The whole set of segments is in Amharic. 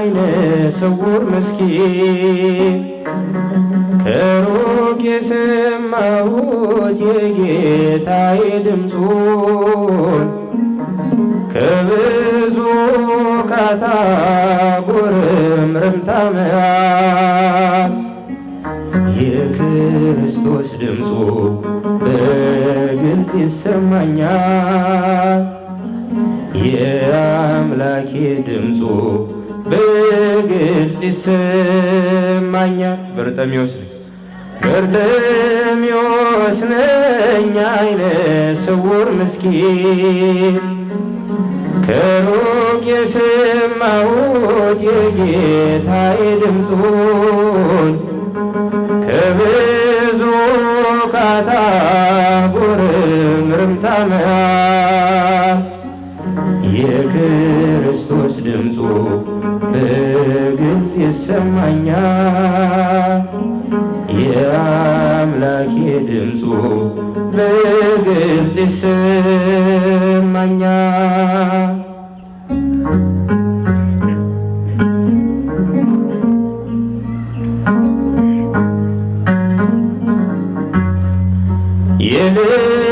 አይነ ስውር ምስኪን ከሩቅ የሰማሁት የጌታዬ ድምፁን ከብዙ ካታ ጉርምርምታ መሃል የክርስቶስ ድምፁ በግልጽ ይሰማኛል። የአምላኬ ድምፁ በግልጽ ይሰማኛል። በርጤሜዎስ ነኝ አይነ ስውር ምስኪን ከሩቅ የሰማሁት የጌታዬ ድምፁን ከብዙ ካታ ጉርምርምታ መሃል የክርስቶስ ድምፁ በግልጽ ይሰማኛል። የአምላኬ ድምፁ በግልጽ ይሰማኛል።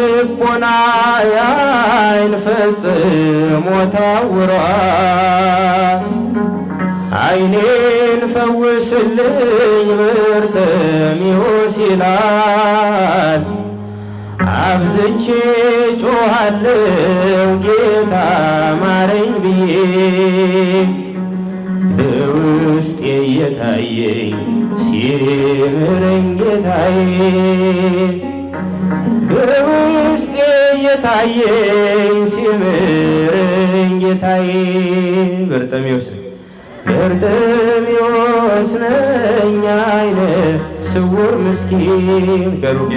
የልቦናዬ ዓይን ፈጽሞ ታውሯል። ዓይኔን ፈውስልኝ በርጤሜዎስ ይላል። አብዝቼ ጮኻለሁ ጌታ ማረኝ ብዬ በውስጤ እየታየኝ ሲምረኝ ጌታዬ በውስጤ እየታየኝ ሲምረኝ ጌታዬ። በርጤሜዎስ ነኝ አይነ ስውር ምስኪን ከሩቅ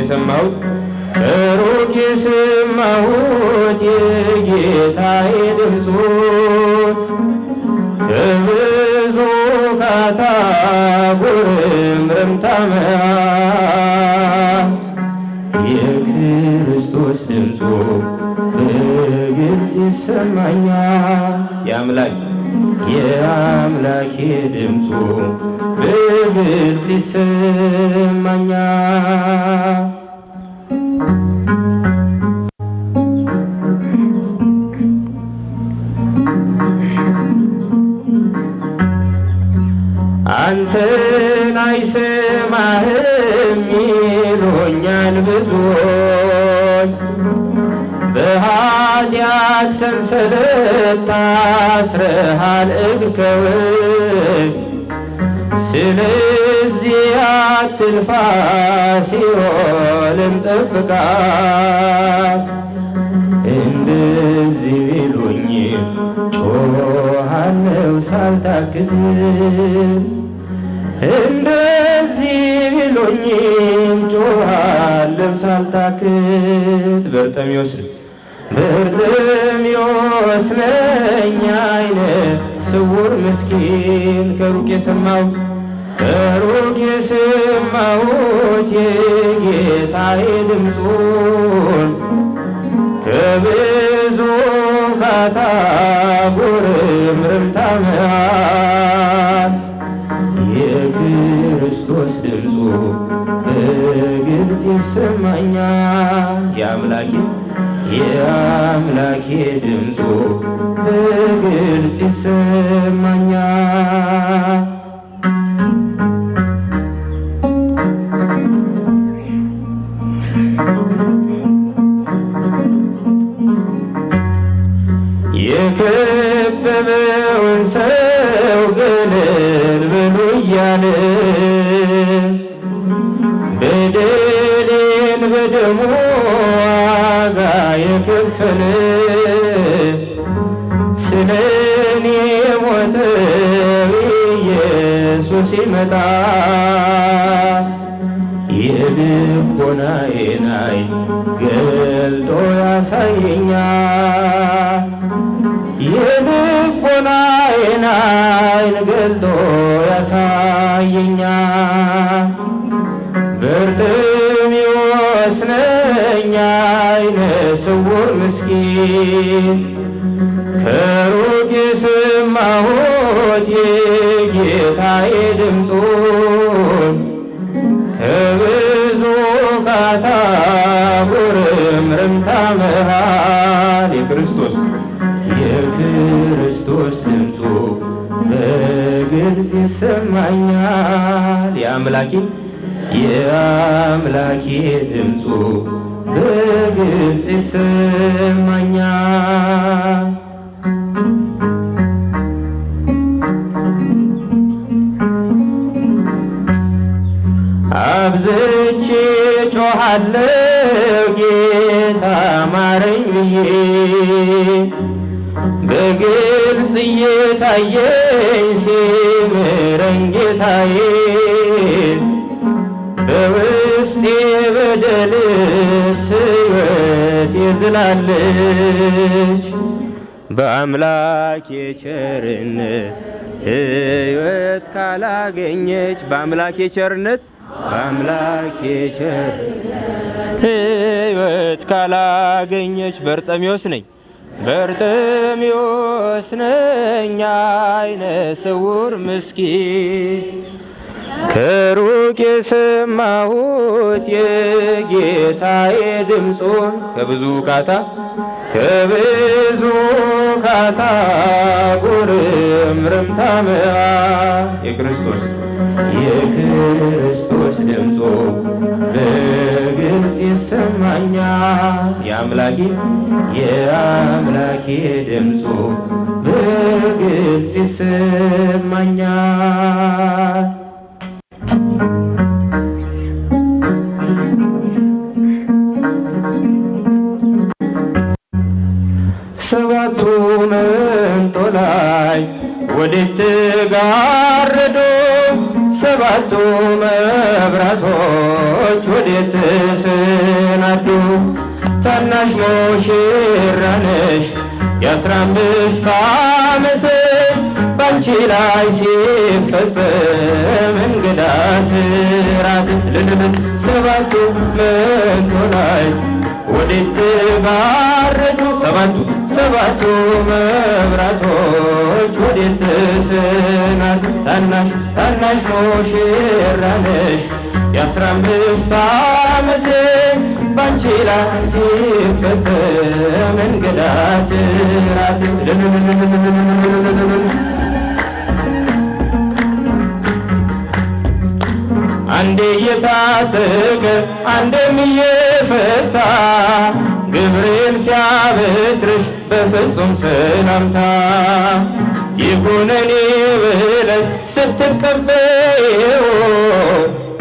የሰማሁት የጌታዬ ድምፁን ከብዙ ካታ ጉርምርምታ መሃል የክርስቶስ ድምፁ በግልጽ ይሰማኛል። የአምላኬ ድምፁ በግልጽ ይሰማኛል። አንተን አይሰማህም ይሉኛል ብዙዎች በኃጢአት ሰንሰለት ታስረሃል እግር ከወግ ስለዚህ አትልፋ ሲኦልን ጠብቃት። እንደዚህ ቢሉኝ ጮኻለሁ ሳልታክት እንደዚህ ቢሉኝም ጮኻለሁ ሳልታክት። በርጤሜዎስ ነኝ አይነ ስውር ምስኪን ከሩቅ የሰማሁት የጌታዬ ድምፁን ከብዙ ካታ ጉርምርምታ መሃል የክርስቶስ ድምፁ በግልጽ ይሰማኛል። የአምላኬ ድምፁ በግልጽ ይሰማኛል። የከበበውን ሰው ገለል በሉ እያለ በደሌን በደሙ ዋጋ የከፈለ ስለኔ የሞተው ኢየሱስ ሲመጣ የልቦናዬን ዓይን ገልጦ ያሳየኛል። የልቦናዬን ዓይን ገልጦ ያሳየኛል። በርጤሜዎስ ነኝ አይነ ስውር ምስኪን ከሩቅ የሰማሁት ድምፁን ከብዙ ካታ ጉርምርምታ መሃል የክርስቶስ ድምፁ በግልጽ ይሰማኛል። የአምላኬ ድምፁ በግልጽ ይሰማኛል። አብዝቼ ጮኻለሁ ጌታ ማረኝ ብዬ በግልጽ እየታየኝ ሲምረኝ ጌታዬ በውስጤ በደልስ ሕይወት የዝላለች በአምላኬ ቸርነት ሕይወት ካላገኘች በአምላኬ ቸርነት ሕይወት ካላገኘች በርጤሜዎስ ነኝ አይነ ስውር ምስኪን ከሩቅ የሰማሁት የጌታዬ ድምፁን ከብዙ ካታ ጉርምርምታ መሃል የክርስቶስ ድምፁ በግልጽ ይሰማኛል። የአምላኬ ድምፁ በግልጽ ይሰማኛል። ሰባቱ መንጦላዕት ወዴት ተጋረዱ? ሰባቱ መብራቶች ወዴት ተሰናዱ? ታናሽ ሙሽራ ነሽ የ15 ዓመት ባንቺ ላይ ሲፈጸም እንግዳ ስራት ሰባቱ መንጦላዕት ወዴት ተጋረዱ? ሰባቱ መብራቶች ወዴት ተሰናዱ? ታናሽ ሙሽራ ነሽ የ15 ዓመት ባንቺ ላይ ሲፈጸም እንግዳ ስራት አንዴ እየታጠቀ አንዴም እየፈታ ገብርኤል ሲያበስርሽ በፍጹም ሰላምታ ይኩነኔ ብለሽ ስትቀበይው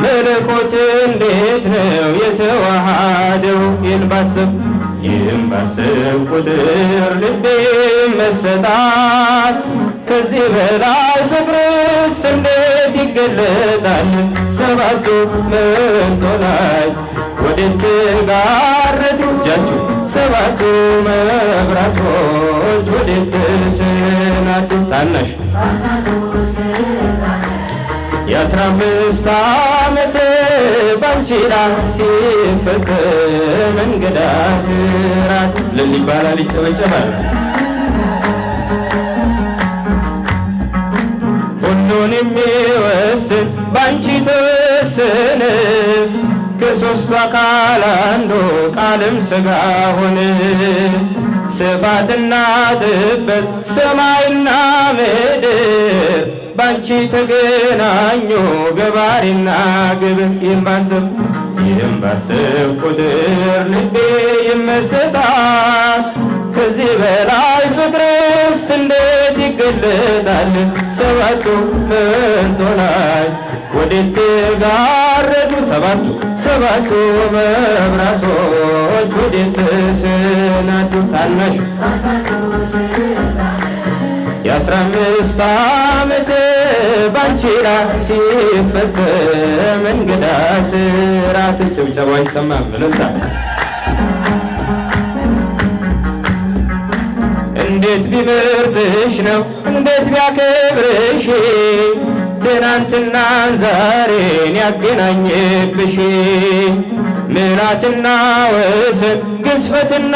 መለኮት እንዴት ነው የተዋሃደው? ይህን ባሰብ ቁጥር ልቤ መሰጣት ከዚህ በላይ ፍቅርስ እንዴት ይገለጣል? ሰባቱ መንጦላዕት ወዴት ተጋረዱ? እጃችሁ ሰባቱ መብራቶች ወዴት ተሰናዱ? ታናሽ የ15 ዓመት ባንቺ ላይ ሲፈጸም እንግዳ ስራት ልል ይባላል፣ ይጨበጨባል። ሁሉን የሚወስን ባንቺ ተወሰነ ከሦስቱ አካል አንዱ ቃልም ሥጋ ሆነ። ስፋትና ጥበት ሰማይና ምድር ባንቺ ተገናኙ ገባሪና ግብር። ይህም ባሰብ ቁጥር ልቤ ይመሰጣል። ከዚህ በላይ ፍቅርስ እንዴት ይገለጣል? ሰባቱ መንጦላዕት ወዴት ተጋረዱ? ሰባቱ መብራቶች ወዴት ተሰናዱ? ታናሽ የ15 ዓመት ባንቺ ላይ ሲፈጸም እንግዳ ስራት። ጭብጨባ አይሰማም እልልታ። እንዴት ቢመርጥሽ ነው እንዴት ቢያከብርሽ ትናንትናን ዛሬን ያገናኝብሽ ምሕረትና ወሰን ግዝፈትና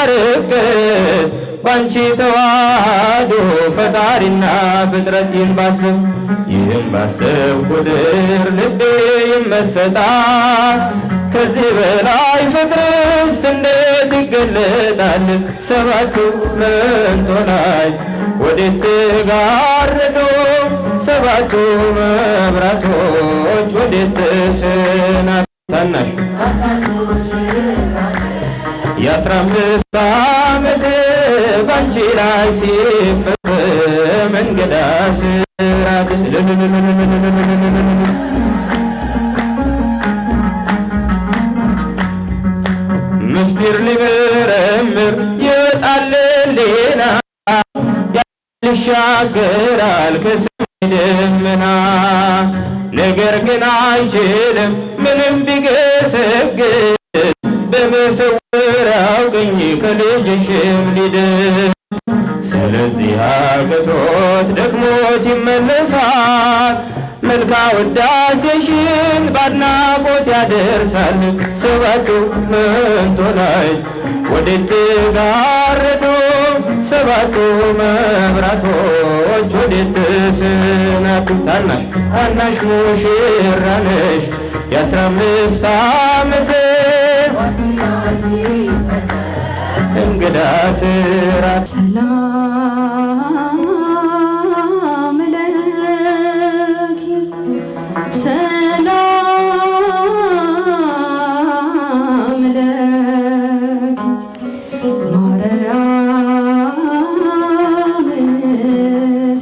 ርቀት ባንቺ ተዋህዶ ፈጣሪና ፍጥረት። ይህም ባሰብ ቁጥር ልቤ ይመሰጣል። ከዚህ በላይ ፍቅርስ እንዴት ይገለጣል? ሰባቱ መንጦላዕት ወዴት ተጋረዱ? ሰባቱ መብራቶች ወዴት ተሰናዱ? ታናሽ የ15 ዓመት ባንቺ ላይ ሲፈጸም እንግዳ ስራት ምስጢር ሊመረምር ይወጣል ሌላ ይሻገራል ከሰማይ ደመና። ነገር ግን አይችልም ምንም ቢገሰግስ በመሰወሪያው ቀኝ ከልጅሽም ሊደርስ። ስለዚህ አቅቶት ደክሞት ይመለሳል መልካ ውዳሴሽን በአድናቆት ያደርሳል። ሰባቱ መንጦላዕት ወዴት ተጋረዱ? ሰባቱ መብራቶች ወዴት ተሰናዱ? ታናሽ ሙሽራ ነሽ የ15 ዓመት እንግዳ ስራት ሰላም ለኪ ሰላም ለኪ ማርያም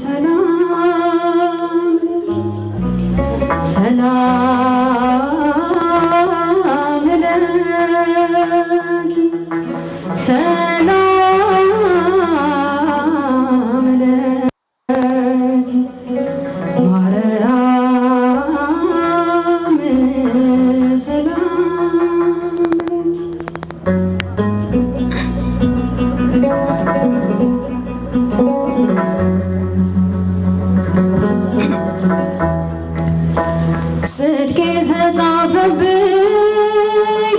ሰላም ሰላም ለኪ ሰላም ለኪ ማርያም ሰላም ጽድቅ የተጻፈብኝ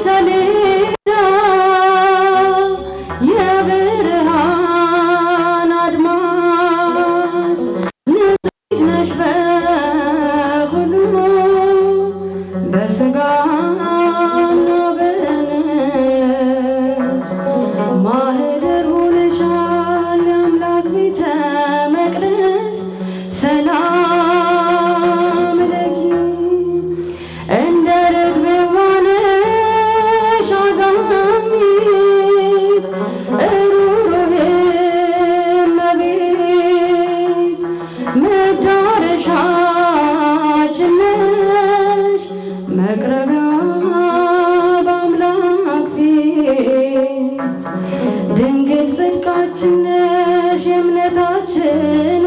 ሰሌዳ የብርሃን አድማስ ንጽሕት ነሽ በኩሉ በሥጋና በነፍስ ማኅደር ሆነሻል የአምላክ ቤተ መቅደስ። ሰላም ለኪ እንደ ርግብ ዋነሽ አዛኝት ሩሩህ እመቤት መዳረሻችን ነሽ መቅረቢያ በአምላክ ፊት ድንግል ጽድቃችን ነሽ የእምነታችን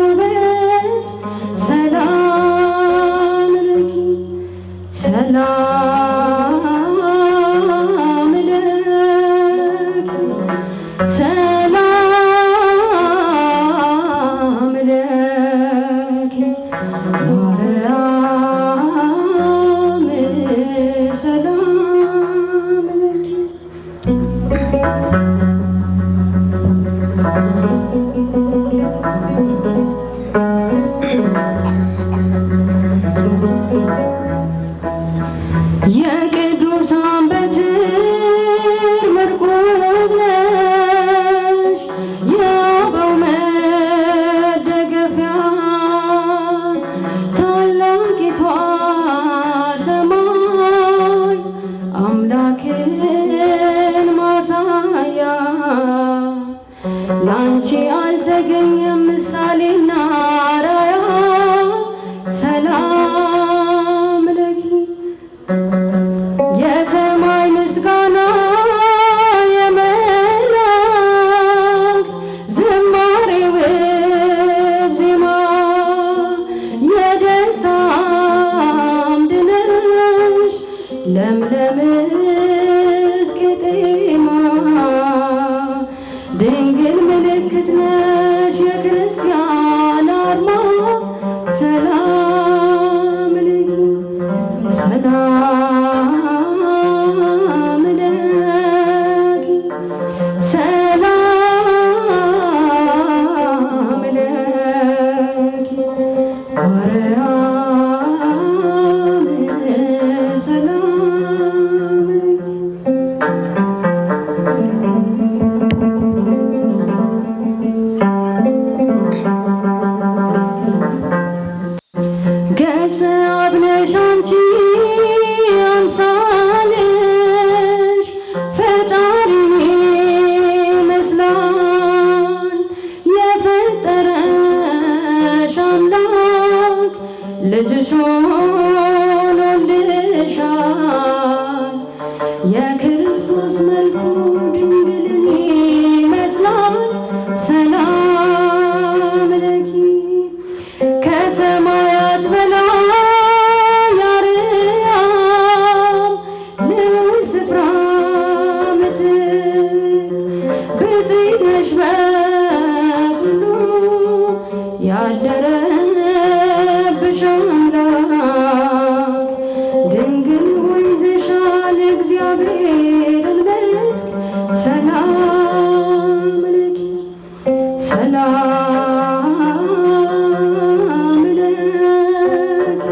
ውበት። ሰላም ለኪ ሰላም ለኪ ሰላም ለኪ ማርያም ሰላም ለኪ የቅዱሳን በትር ምርኩዝ ነሽ የአበው መደገፊያ ታላቂቷ ሰማይ አምላክን ማሳያ ላንቺ አልተገኘም ምሳሌና አርአያ። ሰላም ለኪ የሰማይ ምስጋና የመላእክት ዝማሬ ውብ ዜማ የደስታ አምድ ነሽ ለምለም እስቄጤማ ድንግል ምልክት ነሽ ልጅሽ ሆኖልሻል። የክርስቶስ መልኩ ድንግልን ይመስላል። ሰላም ለኪ ከሰማያት በላይ ያርያም ልዑል ስፍራ ምትክ ብፅዕት ነሽ በኩሉ ያደረብሽ አምላክ ድንግል ሆይ ይዘሻል እግዚአብሔርን መልክ። ሰላም ለኪ ሰላም ለኪ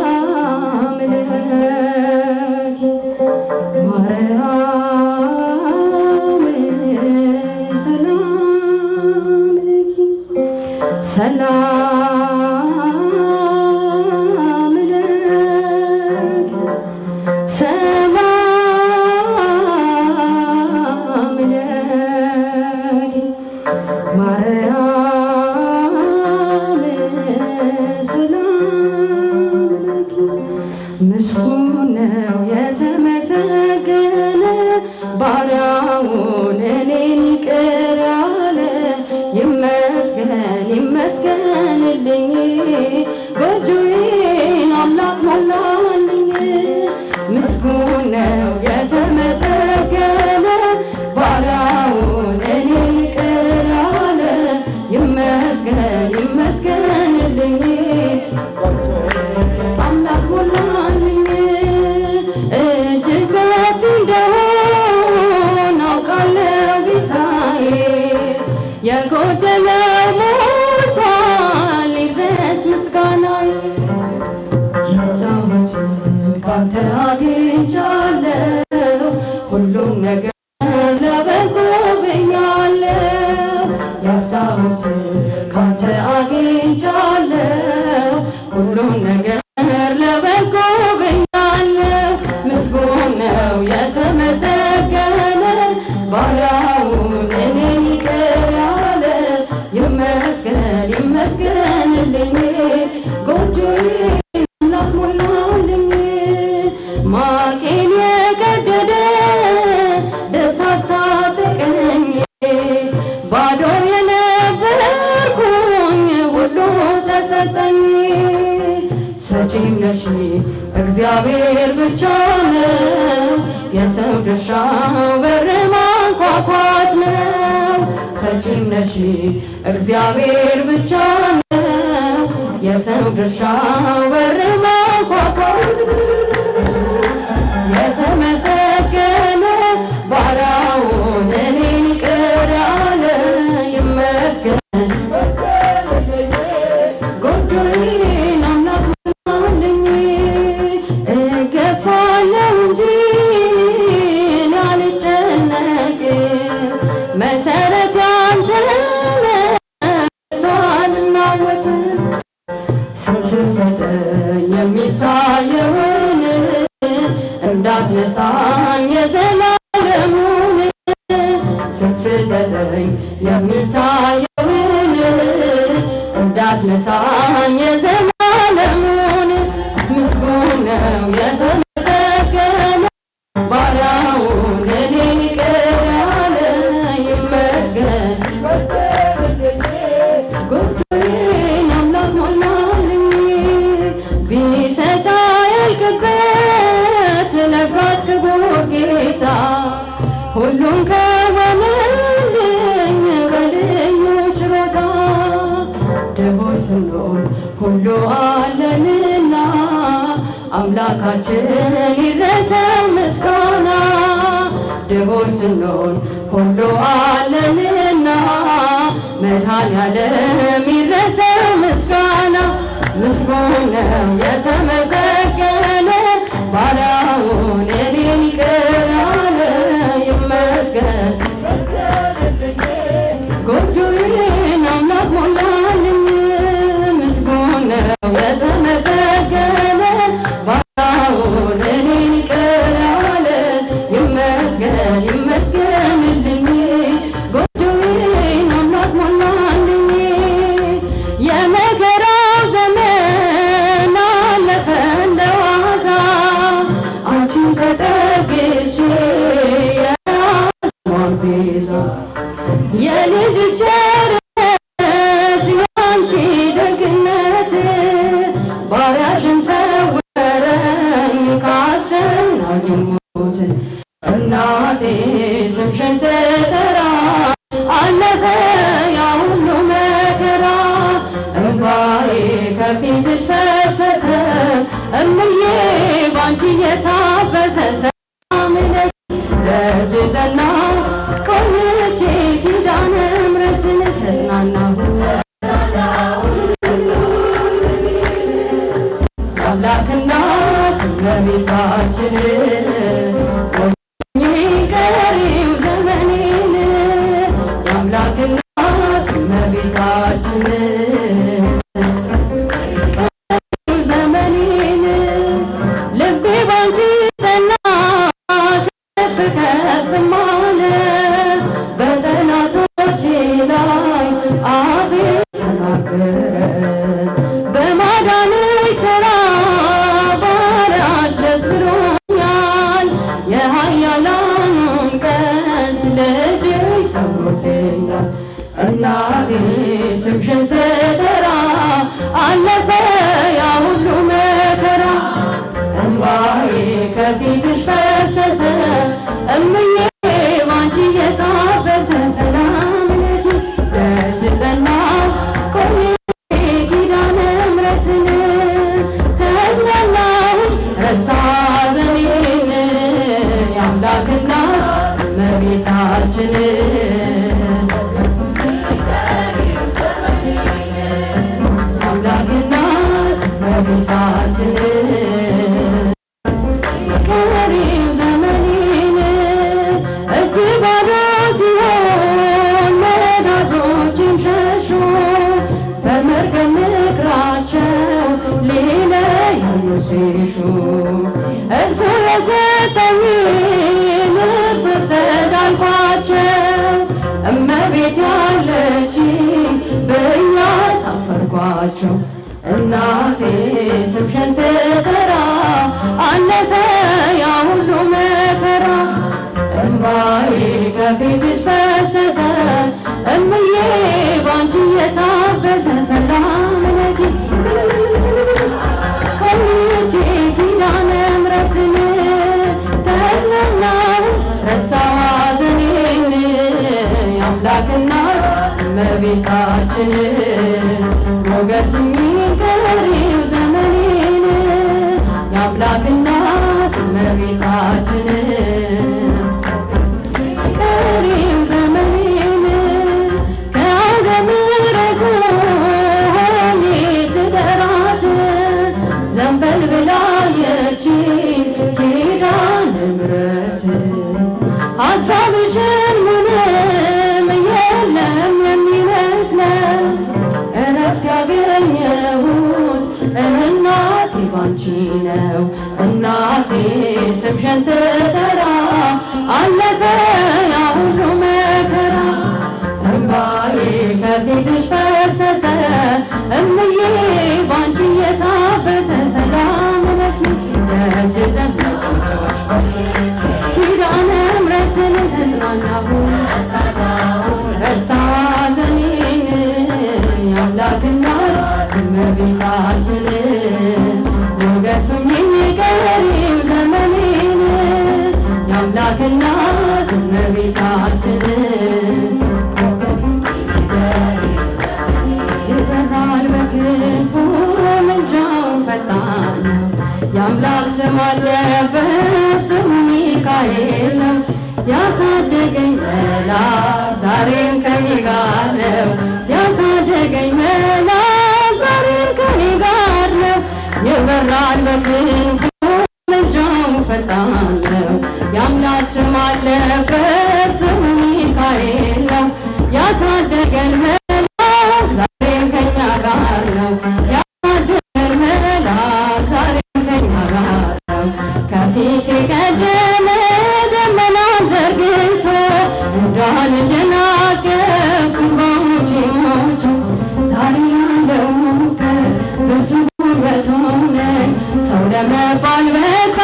ሰላም ለኪ ማርያም ሰላም ለኪ ሰላም ለኪ ሰላም ለኪ ማርያም ሰላም ለኪ ምስጉን ነው የተመሰገነ ባሪያውን እኔን ይቅር ያለ ይመስገን ይመስገንልኝ ጎጆዬን አምላክ ሞላልኝ። ምስጉን ነው የተመሰገነ ባሪያውን እኔን ይቅር ያለ ይመስገን ይመስገንልኝ አምላክ ሞላልኝ። እጅ ሰፊ እንደሆነ አውቃለሁ ጌታዬ የጎደለው ሞልቷል ይድረስ ምስጋናዬ። ያጣሁት ካንተ አግኝቻለሁ ሁሉም ነገር ለበጎ ብያለሁ። ያጣሁት ካንተ አግኝቻለሁ ሁሉም ነገር ለበጎ ብያለሁ። ምስጉን ነው የተመሰገነ ባሪያውን እኔን ይቅር ያለ ይመስገን ይመስገንልኝ ጎጆዬን አምላክ ሞላልኝ። ማቄን የቀደደ ደስታ አስታጠቀኝ ባዶ የነበርኩኝ ሁሉ ተሰጠኝ። ሰጪም ነሽ እግዚአብሔር ብቻ ነው የሰው ድርሻው በር ማንኳኳት ነው። ሰጪም ነሽ እግዚአብሔር ብቻ ነው የሰው ድርሻው በር ማንኳኳት። የተመሰገነ ባሪያውን እኔን ይቅር ያለ ይመስገን ጎጆዬን አምላክ ሞላልኝ። እገፋለሁ እንጂ አልጨነቅም መሰረት ያንተ አልናወጥም። ስትሰጠኝ የሚታየውን እንዳትነሳኝ የዘላለሙን ስትሰጠኝ የሚታየውን እንዳትነሳኝ የዘላለሙን ምስጉን ነው የተመሰገነ ባሪያውን እኔን ይቅር ያለ ይመስገን ጎጆዬን አምላክ ሞላልኝ። ቢሰጣ ያልቅበት ለጋስ ክቡር ጌታ ሁሉን ከወነልኝ በልዩ ችሎታ ድሆች ስንሆን ሁሉ አለንና አምላካችን ይድረሰው ምስጋና። ድሆች ስንሆን ሁሉ አለንና መድኃኔዓለም ይድረሰው ምስጋና። ምስጉን ነው የተመሰገነ ባሪያውን እኔን ይቅር ያለ ይመስገን ጎጆዬን አምላክ ሞላልኝ። ምስጉን ነው የተመሰገነ ባሪያውን እኔን ይቅር ያለ ይመስገን ይመስገንልኝ ጎጆ የልጅሽ ቸርነት ያንቺ ደግነት ባሪያሽን ሰወረኝ ከአስጨናቂ ሞት። እናቴ ስምሽን ስጠራ አለፈ ያ ሁሉ መከራ። እንባዬ ከፊትሽ ፈሰሰ እምዬ ባንቺ የታበሰ። ሰላም ለኪ ደጅ ጠናሁ ቆይቼ ኪዳነ ምሕረትን ተጽናናሁ። የአምላክ እናት እመቤታችን ቀሪው ዘመኔን የአምላክ እናት እመቤታችን ቀሪው ዘመኔን ልቤ ባንቺ ጸና ከፍ ከፍም አለ በጠላቶቼ ላይ አፌ ተናገረ። በማዳንሽ ሥራ ባሪያሽ ደስ ብሎኛል። የኃያላኑን ቀስት ልጅሽ ሰብሮልኛል። እናቴ ስምሽን ስጠራ አለፈ ያ ሁሉ መከራ። እንባዬ ከፊትሽ ፈሰሰ እምዬ ባንቺ የታበሰ። ሰላም ለኪ ደጅ ጠናሁ ቆይቼ ኪዳነ ምሕረትን ተጽናናሁ ረሳሁ ሐዘኔን። የአምላክ እናት እመቤታችን የአምላክ እናት እመቤታችን ቀሪው ዘመኔን እጅ ባዶ ሲሆን ወዳጆቼም ሸሹ። በመርገም ምክራቸው ሊለያዩ ሲሹ እርሱ የሰጠኝን እርሱ ወሰደ አልኳቸው። እመቤት ያለችኝ ብዬ አሳፈርኳቸው። እናቴ ስምሽን ስጠራ አለፈ ያ ሁሉ መከራ። እንባዬ ከፊትሽ ፈሰሰ እምዬ ባንቺ የታበሰ። ሰላም ለኪ ቆይቼ ኪዳነ ምሕረትን ተጽናናሁ ረሳሁ ሐዘኔን። የአምላክ እናት እመቤታችን ሞገስኝ ቀሪው ዘመኔን። የአምላክ እናት እመቤታችን ቀሪው ዘመኔን ከአውደ ምሕረቱ ሆኜ ስጠራት ዘንበል ብላየችኝ ኪዳነ ምሕረት። ሐሳብሽን ምንም የለም የሚመስለን እረፍት ያገኘሁት እናቴ ባንቺ ነው። እናቴ ስምሽን ስጠራ አለፈ ያ ሁሉ መከራ። እንባዬ ከፊትሽ ፈሰሰ እምዬ ባንቺ የታበሰ። ሰላም ለኪ ደጅ ጠናሁ ኪዳነ ምሕረትን ተጽናናሁ ረሳሁ ሐዘኔን። የአምላክ እናት እመቤታችን ሞገሱኝ ቀሪው ዘመኔን። የአምላክ እናት እመቤታችን ይበራል በክንፉ ምልጃው ፈጣን ነው። የአምላክ ስም አለበት ስሙ ሚካኤል ነው። ያሳደገኝ መልአክ ዛሬም ከኔ ጋር ነው። ያሳደገኝ መልአክ ዛሬም ከኔ ጋር ነው። ይበራል በክንፉ ምልጃው ፈጣን ነው። የአምላክ ስም አለበት ስሙ ሚካኤል ነው። ያሳደገን መልአክ ዛሬም ከኛ ጋር ነው። ያሳደገን መልአክ ዛሬም ከኛ ጋር ነው። ከፊት የቀደመ ደመና ዘርግቶ እንዳልደናቀፍ እንባዎቼ ሞቱ። ዛሬ ላለሁበት ብዙ ጉልበት ሆነኝ ሰው ለመባል በቃ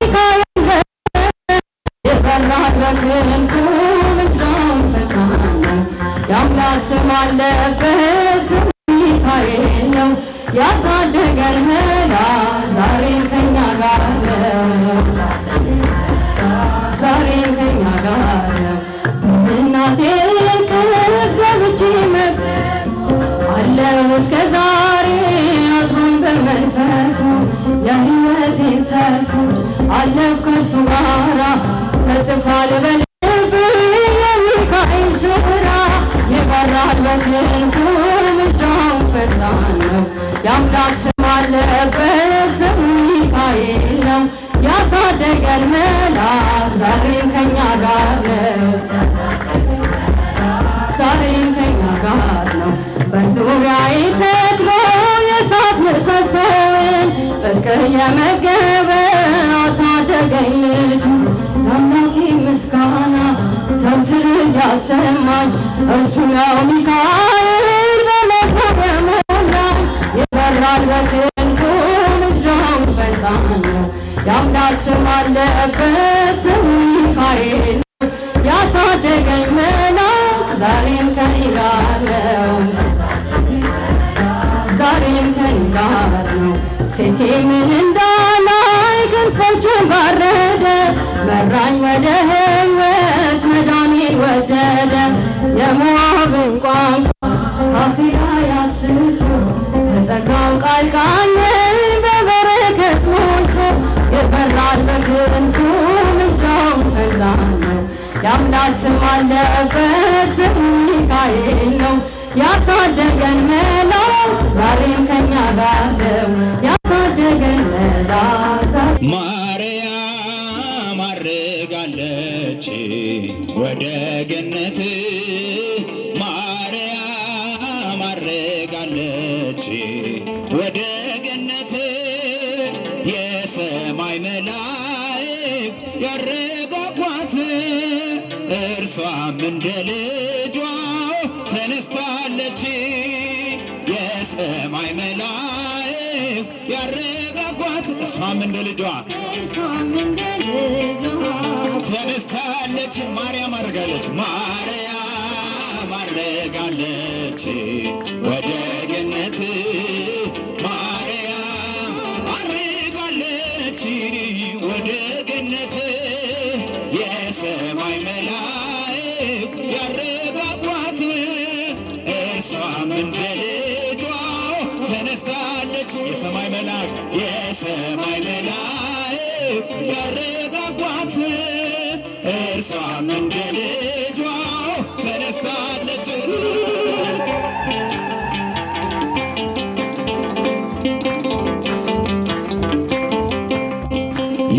ሚካኤል የበራል በክንፉ የአምላክ ስም አለበት ስሙ ሚካኤል ነው። ያሳደገን መልአክ ዛሬም ከኛ ጋር ነው። ዛሬም ከኛ ጋር ነው። በእናቴ እቅፍ ገብቼ አለው እስከ ዛሬ አድሮኝ በመንፈሱ የሕይወቴን ሰልፎች አለፍ ከእርሱ ጋራ ተጽፏል በልቤ የሚካኤል ስራ ይበራል በክንፉ እርምጃው ፈጣን ነው። የአምላክ ስም አለበት ስሙ ሚካኤል ነው። ያሳደገን መልአክ ዛሬም ከኛ ጋር ነው። ዛሬም ከኛ ጋር ነው። በዙሪያዬ ተክሎ የእሳት ምሰሶውን ጽድቅ የመገበ አሳደገኝ ልጁ ለአምላኬ ምስጋና ዘወትር ያሰማኝ እርሱ ነው ሚካኤል በመዝሙር የሞላኝ ይበራል በክንፉ እርምጃው ፈጣን ነው። የአምላክ ስም አለበት ስሙ ሚካኤል ነው። ያሳደገኝ መልአክ ዛሬም ከኔ ጋር ነው። ዛሬም ከኔ ጋር ነው። ሴኬምን እንዳላይ ክንፎቹን ጋረደ መራኝ ወደ ሕይወት መዳኔን ወደደ። የሞዓብን ቋንቋ ካፌ ላይ አስፍቶ ከጸጋው ቃል ቃኘኝ በበረከት ሞልቶ ይበራል በክንፉ እርምጃው ፈጣን ነው። የአምላክ ስም አለበት ስሙ ሚካኤል ነው። ያሳደገን መልአክ ዛሬም ከኛ ጋር ነው። ያሳደገን መልአክ ማርያም አርጋለች ወደ ገነት ማርያም አርጋለች ወደ ገነት የሰማይ መላእክት ያረጋጓት እርሷም እንደ ልጇ ተነስታለች። የሰማይ መላእክት ያረጋጓት እሷም እንደ ልጇ ተነስታለች። ማርያም አርጋለች ማርያም አርጋለች ወደ ገነት ማርያም አርጋለች ወደ ገነት የሰማይ መላእክት ያረጋጓት እርሷም እንደ ልጇ ተነስታለች። የሰማይ መላእክት ያረጋጓት እርሷም እንደ ልጇ ተነስታለች።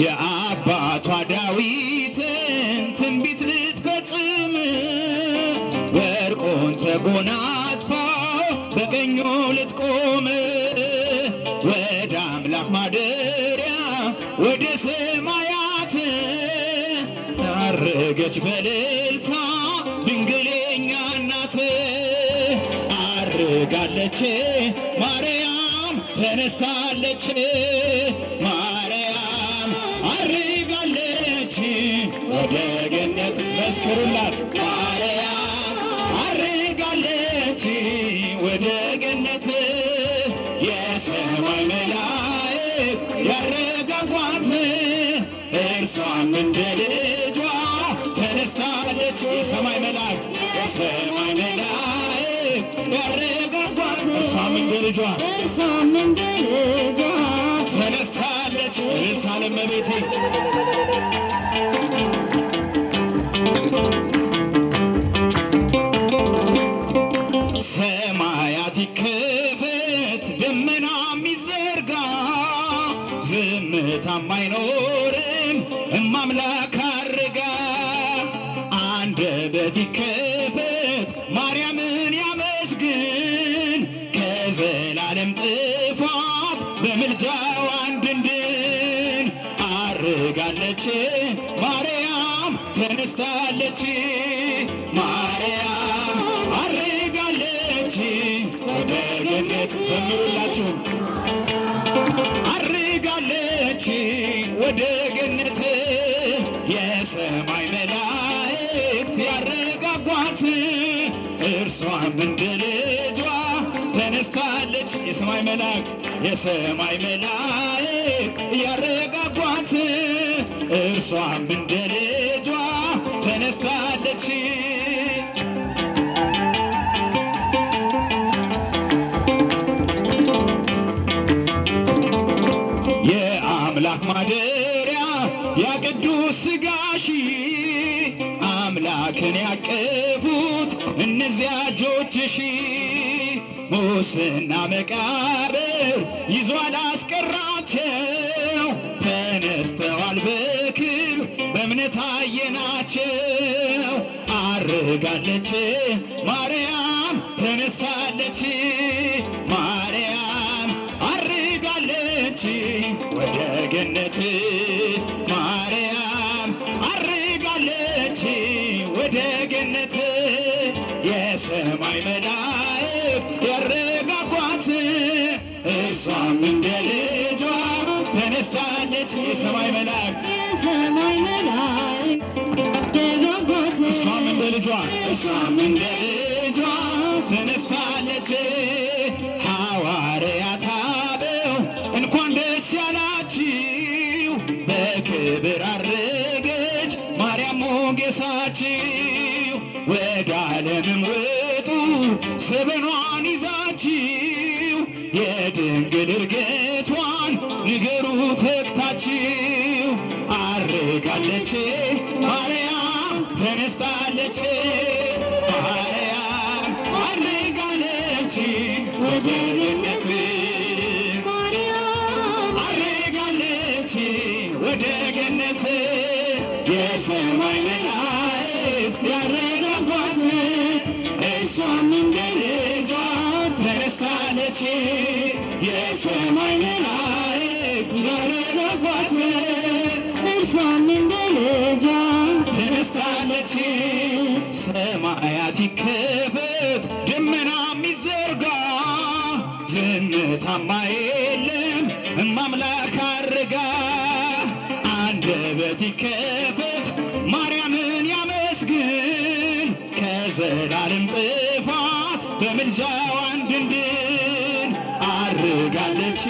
የአባቷ ዳዊትን ትንቢት ልትፈጽም ወርቁን ተጎናጽፋ በቀኙ ልትቆም ወደ አምላክ ማደሪያ ወደ ሰማያት አረገች በእልልታ ድንግሌኛ እናት አርጋለች ማርያም ተነስታለች ማርያም አርጋለች ወደ ገነት መስክሩላት ማርያም አርጋለች ወደ ገነት የሰማይ መላእክት ያረጋጓት እርሷም እንደ ልጇ ተነስታለች። የሰማይ መላእክት ያረጋጓት እርሷም እንደ ልጇ ተነስታለች። እልልታ ለእመቤቴ ሰማያት ይከፈት ደመናም ይዘርጋ ዝምታም አይኖርም እማምላክ አርጋ አንደበት ይከፈት ማርያምን ያመስግን ከዘላለም ጥፋት በምልጃዋ እንድንድን አርጋለች ማርያም ተነስታለች ማርያም አርጋለች ወደ ገነት ዘምሩላችሁ አርጋለች ወደ ገነት የሰማይ መላእክት ያረጋጓት እርሷም እንደ ልጇ ተነስታለች። የሰማይ መላእክት እያረጋጓት እርሷም እንደ ልጇ ተነስታለች። የአምላክ ማደሪያ ያቅዱስ ሥጋሽ አምላክን ያቀፉት እነዚያ እጆችሽ ሙስና መቃብር ይዞ አላስቀራቸው ተነስተዋል በክብር በእምነት አየናቸው። አርጋለች ማርያም ተነሳለች ማርያም አርጋለች ወደ ገነት ማርያም አርጋለች ወደ ገነት የሰማይ መላእክት ያረጋጓት እርሷም እንደ ልጇ ተነሳለች። የሰማይ መላእክት ያረጋጓት እርሷም እንደ ልጇ ተነስታለች። ሐዋርያት አበው እንኳን ደስ ያላችሁ በክብር አረገች ማርያም ሞገሳችሁ። ወደ ዓለምም ውጡ ስብኗን ይዛችሁ የድንግል እርገቷን ንገሩ ተግታችሁ። አርጋለች ማርያም ተነስታለች ማርያም አርጋለች ወደ ገነት ማርያም አርጋለች ወደ ገነት የሰማይ መላእክት ያረጋጓት እርሷም እንደ ልጇ ተነሳለች። የሰማይ መላእክት ያረጋጓት እርሷም እንደ ልጇ ተነሳለች። ሰማያት ይከፈት ደመናም ይዘርጋ ዝምታማ የለም እማምላክ አርጋ። አንደበት ይከፈት ማርያምን ያመስግን ከዘላለም ጥፋት በምልጃዋ እንድንድን። አርጋለች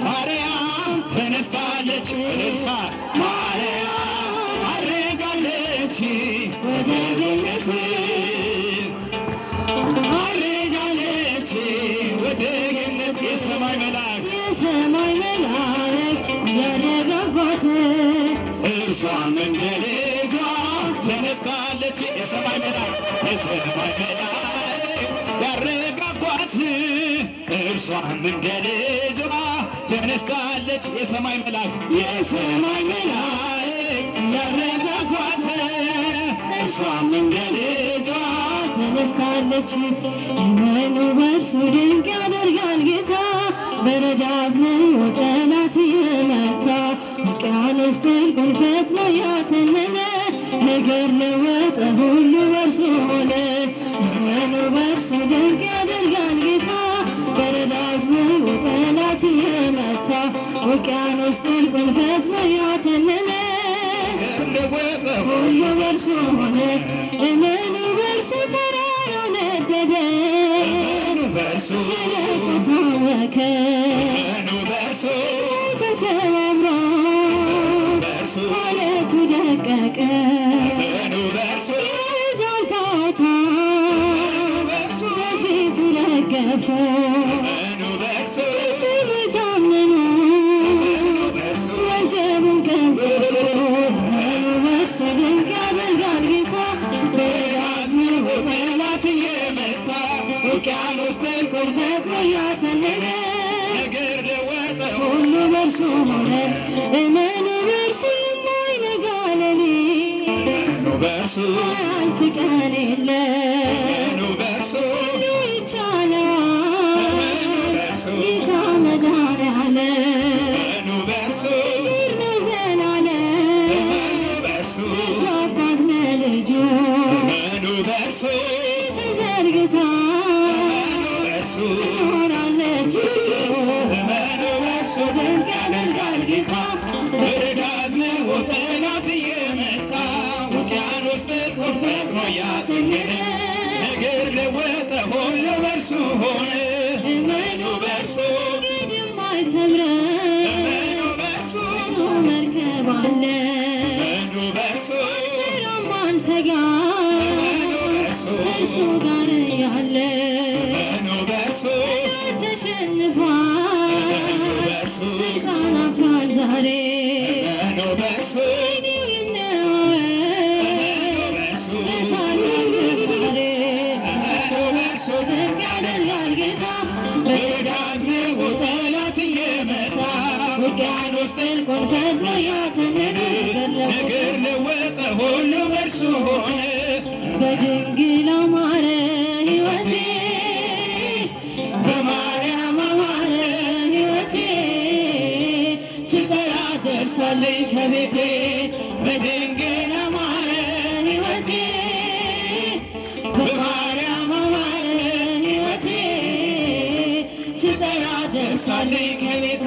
ማርያም ተነስታለች እልልታ ማርያም አርጋለች ወደ ገነት አርጋለች ወደ ገነት የሰማይ መላእክት ያረጋጓት እርሷም እንደ ልጇ ተነስታለች። የሰማይ መላእክት ያረጋጓት እርሷም እንደ ልጇ ተነስታለች። የሰማይ መላእክት ያረጋጓት እርሷም እንደ ልጇ ተነስታለች። እመኑ በእርሱ ድንቅ ያደርጋል ጌታ በረዳት ነው ጠላት የመታ ውቅያኖስ ጥልቁን ፈጥኖ ያተነነ ነገር ለወጠ ሁሉ በእርሱ ሆነ። እመኑ በእርሱ ድንቅ ያደርጋል ጌታ በረዳት ነው ጠላት የመታ ውቅያኖስ ጥልቁን ፈጥኖ ያተነነ ሁሉ በእርሱ ሆነ። እመኑ በእርሱ ተራራው ነደደ ሸለቆ ታወከ ተሰባብሮ አለቱ ደቀቀ። የዛን ታቦታት በፊቱ ረገፉ ስሙ ታመኑ ወጀቡን ቀዘፉ። በእርሱ ድንቅ ያደርጋል ጌታ በረዳት ነው ጠላት የመታ ውቅያኖስ ጥልቁን ፈጥኖ ያተነነ ነገር ለወጠ ሁሉ በእርሱ ሆነ። እመኑ በእርሱ የማይነጋ ሌሊት አያልፍ ቀን የለም ሁሉ ይቻለዋል ጌታ መድኃኔዓለም ክብር ለዘላለም አባት ለልጁ ተዘርግታ ትኖራለች ድንቅ ያደርጋል ጌታ በረዳት ነው ጠላት የመታ ውቅያኖስ ጥልቁን ፈጥኖ ያተነነ ነገር ለወጠ ሁሉ በእርሱ ሆነ። እመኑ በእርሱ ግድም አይሰብረን እመኑ በእርሱ መርከብ አለ እመኑ በእርሱ ማንሰጋ እርሱ ጋር ያለ እመኑ በእርሱ ተሸንፏል ሰይጣን አፍሯል ዛሬ እመኑ በእርሱ ውቅያኖስ ጥልቁን ፈጥሮ ያተነነ ነገር ለወጠ ሁሉ በእርሱ ሆነ። በድንግል አማረ ሕይወቴ በማርያም አማረ ሕይወቴ ስጠራ ደርሳለኝ ከቤቴ በድንግል አማረ ሕይወቴ በማርያም አማረ ሕይወቴ ስጠራ ደርሳለኝ ከቤቴ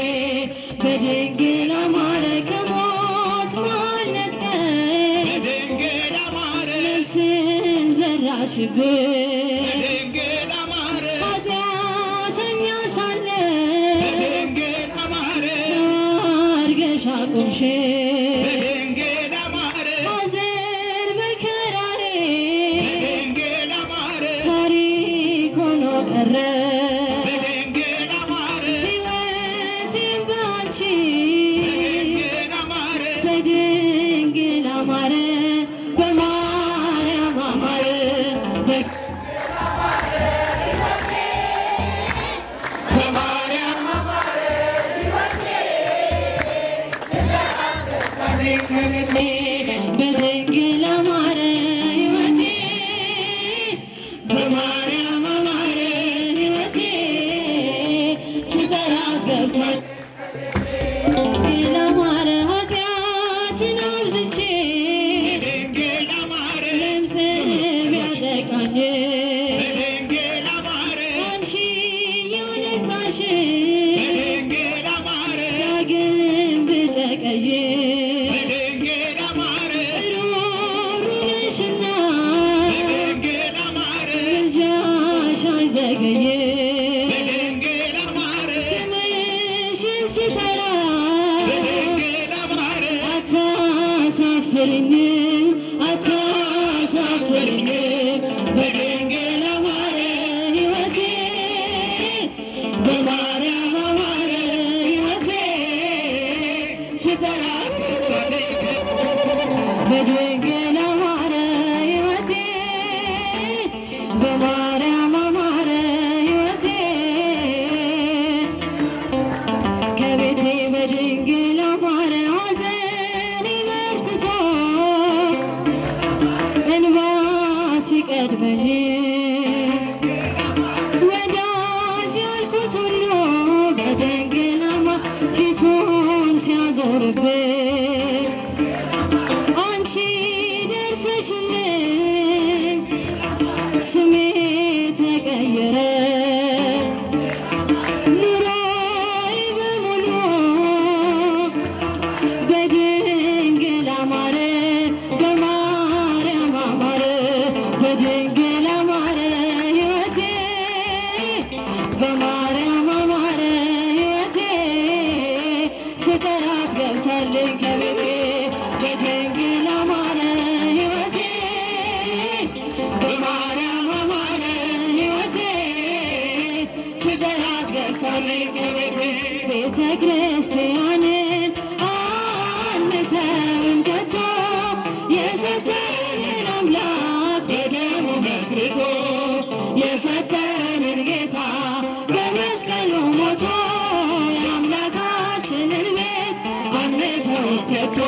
በድንግል አማረ ከሞት ማነጥቀኝ በድንግል አማረ ነፍስን ዘራሽብኝ በድንግል አማረ ኃጢአተኛ ሳለ በድንግል አማረ አድርገሽ አቆምሽኝ በድንግል አማረ ሐዘን መከራዬ በድንግል አማረ ታሪክ ሆኖ ቀረ በድንግል አማረ ሕይወቴን ባንቺ በድንግል አማረ በድንግል አማረ በማርያም አማረ በማርያም ከቤቴ በድንግል አማረ ሕይወቴ በማርያም አማረ ሕይወቴ ስጠራት ገብቷል ድንግል አማረ ኃጢአትን አብዝቼ በድንግል አማረ ለምጽ ቢያጠቃኝ በድንግል አማረ አንቺ ያነጻሽ በድንግል አማረ ዳግም ብጨቀይ በድንግል አማረ ሩሩ ነሽና በድንግል አማረ ምልጃሽ አይዘገይ በድንግል አማረ ስምሽን ስጠራ በድንግል አማረ አታሳፍሪኝም አታሳፍሪኝም በድንግል አማረ ሕይወቴ በማርያም አማረ ሕይወቴ ስጠራት በድንግል አማረ ሕይወቴ በማርያም አማረ ሕይወቴ ከቤቴ በድንግል አማረ ሐዘኔ በርትቶ እንባ ሲቀድመኝ ወዳጅ ያልኩት ሁሉ በድንግል ፊቱን ሲያዞርብኝ አንቺ ደርሰሽልኝ ስሜ ተቀየረ ኑሮዬ በሙሉ በድንግል አማረ በማርያም አማረ በድንግል አማረ ሕይወቴ በማርያም አማረ ሕይወቴ ስጠራት ገብታለኝ ከቤቴ በድንግል አማረ ሕይወቴ በማርያም አማረ ሕይወቴ ስጠራት ገብታለኝ ከቤቴ ቤተ ክርስቲያንን አንተውም ከቶ የሰጠንን አምላክ በደሙ መስርቶ የሰጠንን ጌታ በመስቀሉ ሞቶ የአምላካችንን ቤት አንተውም ከቶ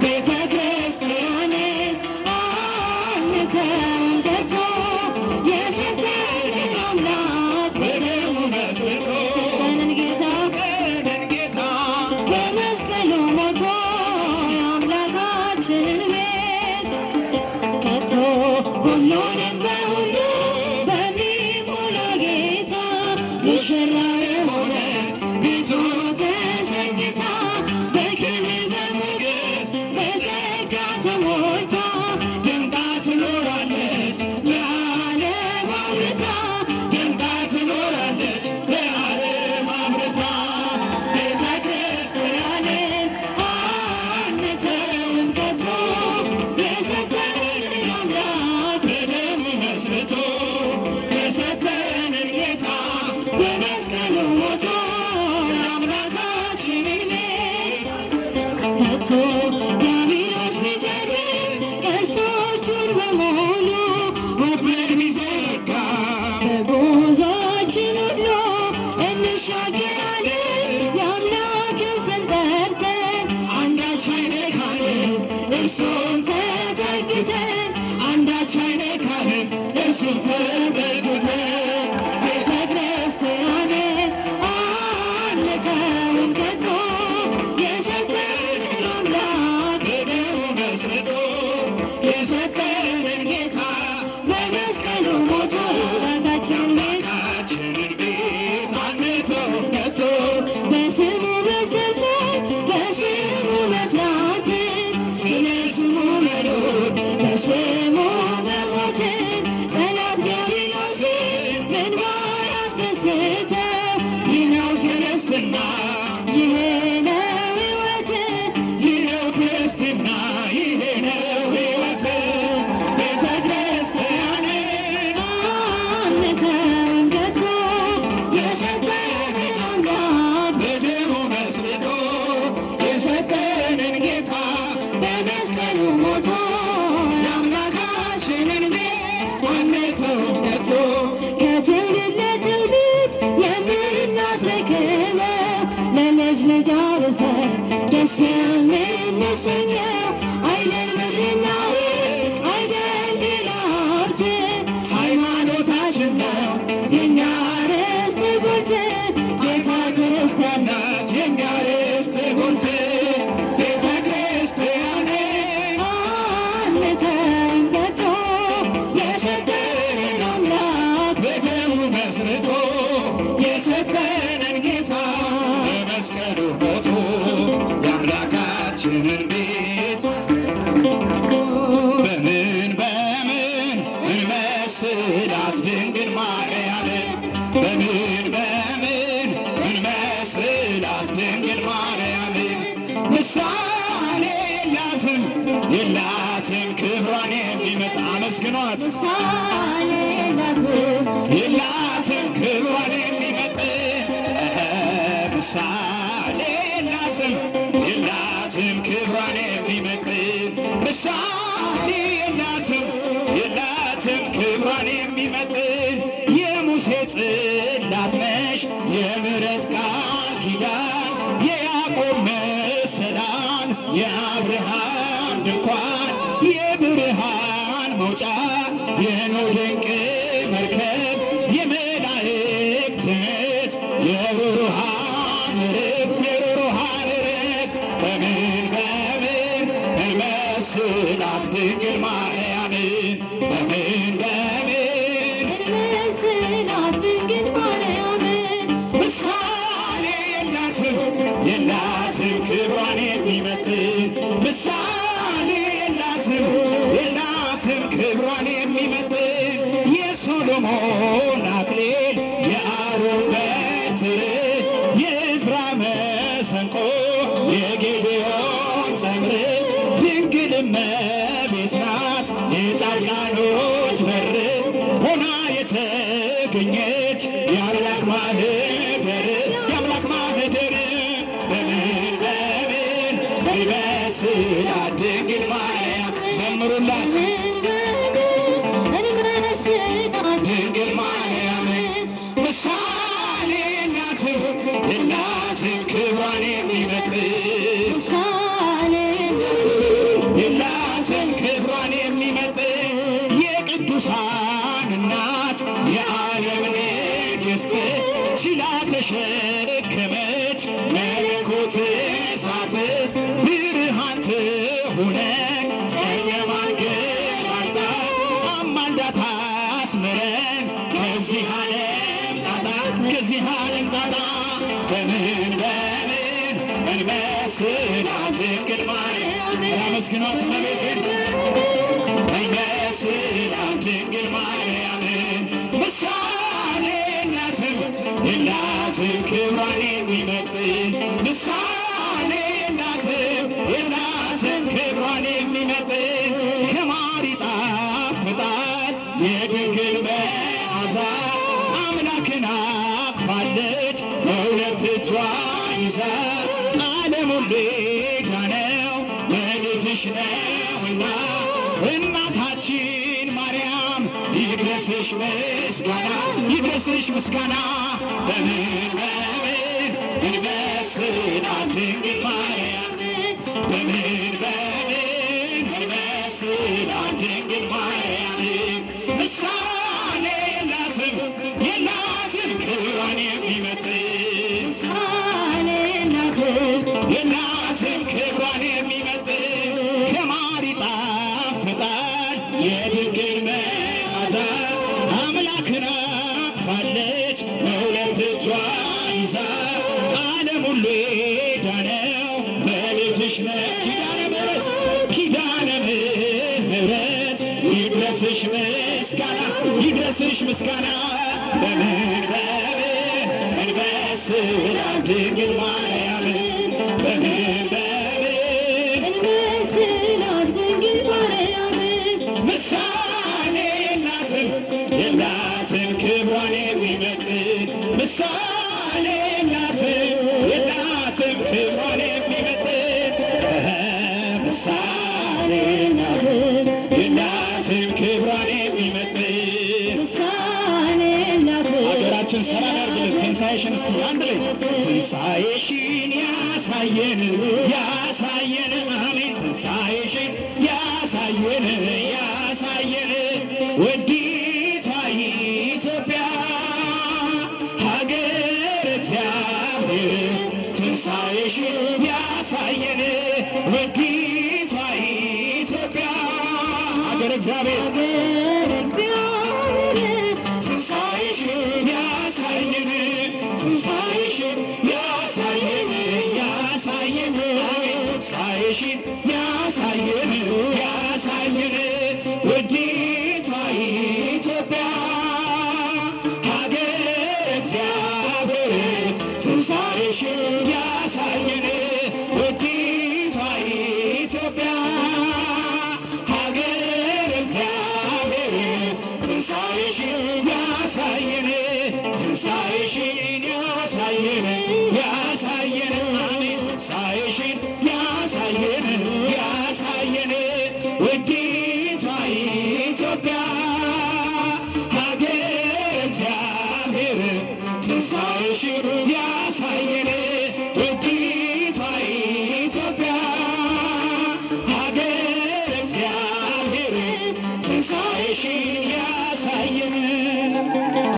ቤተ ክርስቲያንን አንተውም ከቶ የሰጠንን አምላክ በደሙ መስርቶ የሰጠንን ጌታ ቀንን ጌታ በመስቀሉ ሞቶ የአምላካችንን ቤት ከቶ ሁሉንም በሁሉ በሚሞላ ተጠግተን ቤተ ክርስቲያንን አንተውን ከቶ የሰጠንን አምላክ በደሙ መስርቶ የሰጠንን ጌታ በመስቀሉ ሞቶ አምላካችንን ቤት አንተው ከቶ በስሙ መሰብሰብ በስሙ መስራት ስለ ስሙ መኖር በስሙ መሞት ጠላት ዲያብሎስን ምን ባያስደስተው ይህ ነው ክርስትና ይሄ ነው ሕይወት ይህ ነው ክርስትና ይሄ ነው ሕይወት ቤተ ክርስቲያንን አንተውን ከቶ የሰጠንን አምላክ በደሙ መስርቶ የሰጠንን ጌታ በመስቀሉ ሞቶ የአምላካችንን ቤት አንተው ከቶ ከትውልድ ለትውልድ የምናስረክበው ለልጅ ልጅ አውርሰን ደስ የምንሰኘው አይደል ምድርና ወርቅ አይደል ሌላ ሀብት ሃይማኖታችን ነው የእኛ ርስት ጉልት ጌታ ክርስቲያን ናት የእኛ ርስት ጉልት ቤተ ክርስቲያንን አንተውን ከቶ የሰጠንን አምላክ በደሙ መስርቶ የሰጠንን ጌታ በመስቀሉ ሞቶ የአምላካችንን ቤት በምን እንመስላት ድንግል ማርያምን በምን እንመስላት ድንግል ማርያምን ምሳሌ የላትም ክብሯን የሚመጥ አመስግኗት ምሳሌ የላትም ክብሯን የሚመጥ ምሳሌ የላትም ክብሯን የሚመጥ ምሳሌ የላትም ክብሯን የሚመጥ የሙሴ ጽላት ነሽ የምሕረት ቃል ኪዳን የያዕቆብ መሰላል የአብርሃም ድንኳን የብርሃን መውጫ የኖህ ድንቅ መርከብ የመላእክት እህት የሩሩሃን ርግብ በምን እንመስላት ድንግል ማርያምን በምን እንመስላት ድንግል ማርያምን ምሳሌ የላትም ክብሯን የሚመጥን ምሳሌ የላትም ክብሯን የሚመጥን የሶሎሞን አክሊል የአሮን በትር የዕዝራ መሰንቆ የጌዴዎን ጸምር ድንግል እመቤት ናት የጻድቃኖች በር ሆና የተገኘች የአምላክ ማህደር በምን ይመስላት ድንግል ማርያም ዘምሩላት እንመስላት ድንግል ማርያም ምሳሌ የላትም ክብሯን የሚመጥን ምሳሌ የላትም ክብሯን የሚመጥን የቅዱሳን እናት የዓለም ንግሥት ችላ ተሸከመች መለኮት እሳት ብርሃን ትሁነን ጨለማን ገላልጣ አማልዳ ታስምረን ከዚህ ዓለም ጣጣ በምን እንመስላት ድንግል ማርያም ያመስግኗት እመቤቴን እንመስላት ድንግል ማርያምን ምሳሌ የላትም ክብሯን የሚመጥን ምሳሌ የላትም ክብሯን የሚመጥን ከማር ይጣፍጣል የድንግል መዓዛ አምላክን አቅፋለች በሁለት እጇ ይዛ ዓለሙን ዳነው በልጅሽ ነውና እናታችን ማርያም ይድረስሽ ምስጋና በምን እንመስላት ድንግል ማርያም በምን እንመስላት ድንግል ማርያም ምሳሌ በእጇ ይዛ ዓለም ሁሉ ዳነው በልጅሽ ነው። ኪዳነ ምሕረት ይድረስሽ ምስጋና ይድረስሽ ምስጋና በምን እንበስራት ድንግል ማርያም በምን እንበስራት ድንግል ማርያም ምሳሌ የላትም ክብሯን የሚመጥን ምሳሌ የላትም ክብሯን የሚመጥን ምሳሌ የላትም ክብሯን የሚመጥን ሀገራችን ሰላም ያርግልን። ትንሣኤሽን እስቲ አንድ ላይ ትንሣኤሽን ያሳየን አሜን። ትንሣኤሽን ያሳየን ውዲቷ ኢትዮጵያ ሀገር እግዚአብሔር ትንሣኤሽን ያሳየን ውዲቷ ኢትዮጵያ ሀገር እግዚአብሔር ትንሣኤሽን ያሳየን ትንሣኤሽን ያሳየን ትንሣኤሽን ያሳየን ውዲቷ ኢትዮጵያ ሀገር እግዚአብሔር ትንሣኤሽን ያሳየን ውዲቷ ኢትዮጵያ ሀገር እግዚአብሔር ትንሣኤሽን ያሳየን አሜን። ትንሣኤሽን ያሳየን ውዲቷ ኢትዮጵያ ሀገር እግዚአብሔር ትንሣኤሽን ያሳየን